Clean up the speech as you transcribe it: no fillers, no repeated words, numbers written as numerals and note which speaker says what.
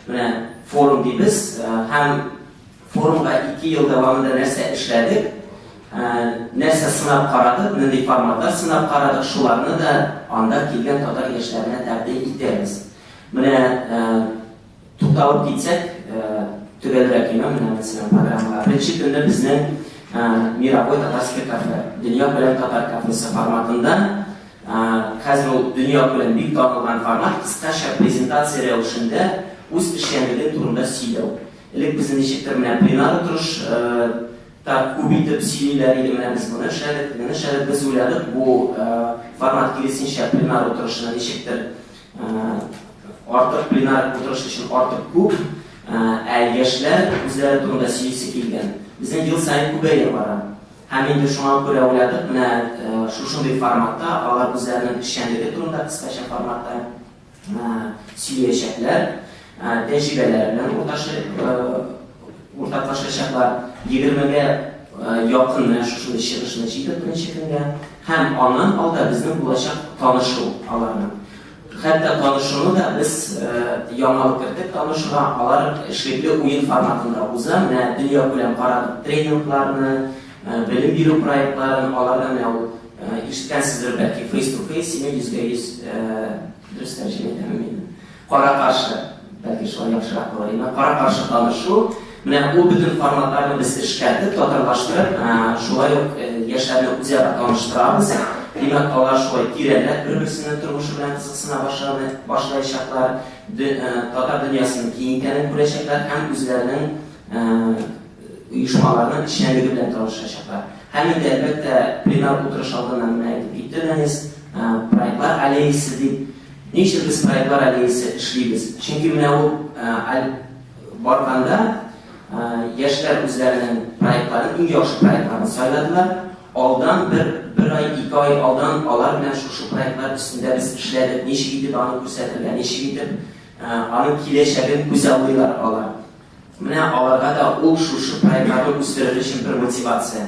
Speaker 1: Менә форум дейбез, һәм форумга 2 ел дәвамында нәрсә эшләдек, нәрсә сынап карадык, нинди форматлар сынап карадык, шуларны да анда килгән татар яшьләренә тәкъдим итәбез. Менә тукталып китсәк, төгәлрәк менә мәсәлән программалар. Беренче көндә безнең мировой татарский кафе, дөнья белән татар кафесы форматында, хәзер ул дөнья белән бик танылган формат, кыскача презентация рәвешендә үз эшчәнлеге турында сөйләү. Элек безнең ничектер менә пленар утырыш күп итеп сөйлиләр иде, менә без моны эшләдек, без уйладык, бу формат киресенчә пленар утырышына ничектер артык пленар утырыш өчен артык күп, яшьләр үзләре турында сөйлисе килгән. Безнең ел сайын күбәя бара. Һәм инде шуңа күрә уйладык, менә шушындый форматта алар үзләренең эшчәнлеге турында кыскача форматта сөйләячәкләр, тәҗрибәләр белән уртаклашачаклар. 20-гә якын менә шушындый чыгышны җыйдык беренче көнгә, һәм аннан алда безнең булачак танышу аларның. Хәтта танышуны да без яңалык кертеп танышуга, алар эшлекле уен форматында уза, менә дөнья күләм карадык тренингларны, белем бирү проектларын, аларда менә ул ишеткәнсездер бәлки face-to-face, йөзгә-йөз дөрес тәрҗемә итәме, кара-каршы, бәлки шулай яхшырак булыр иде, кара-каршы танышу. Менә ул бөтен форматларны без эшкәртеп, татарлаштырып, шулай ук яшьләрне үзара таныштырабыз. Димәк, алар шулай тирәнрәк бер-берсенең тормышы белән кызыксына башлаячаклар, татар дөньясының киң икәнен күрәчәкләр һәм үзләренең оешмаларның эшчәнлеге белән танышачаклар. Һәм инде әлбәттә пленар утырыш алдыннан менә әйтеп киттегез, проектлар аллеясы дип. Ничек без проектлар аллеясы эшлибез? Чөнки менә ул барганда яшьләр үзләренең проектларын, иң яхшы проектларын сайладылар. Алдан bir ай, 2 ай алдан алар белән шушы проектлар өстендә без эшләдек, ничек итеп аны күрсәтергә, ничек итеп аның киләчәген күзаллыйлар алар. Менә аларга да ул шушы проектларны үстерер өчен бер мотивация.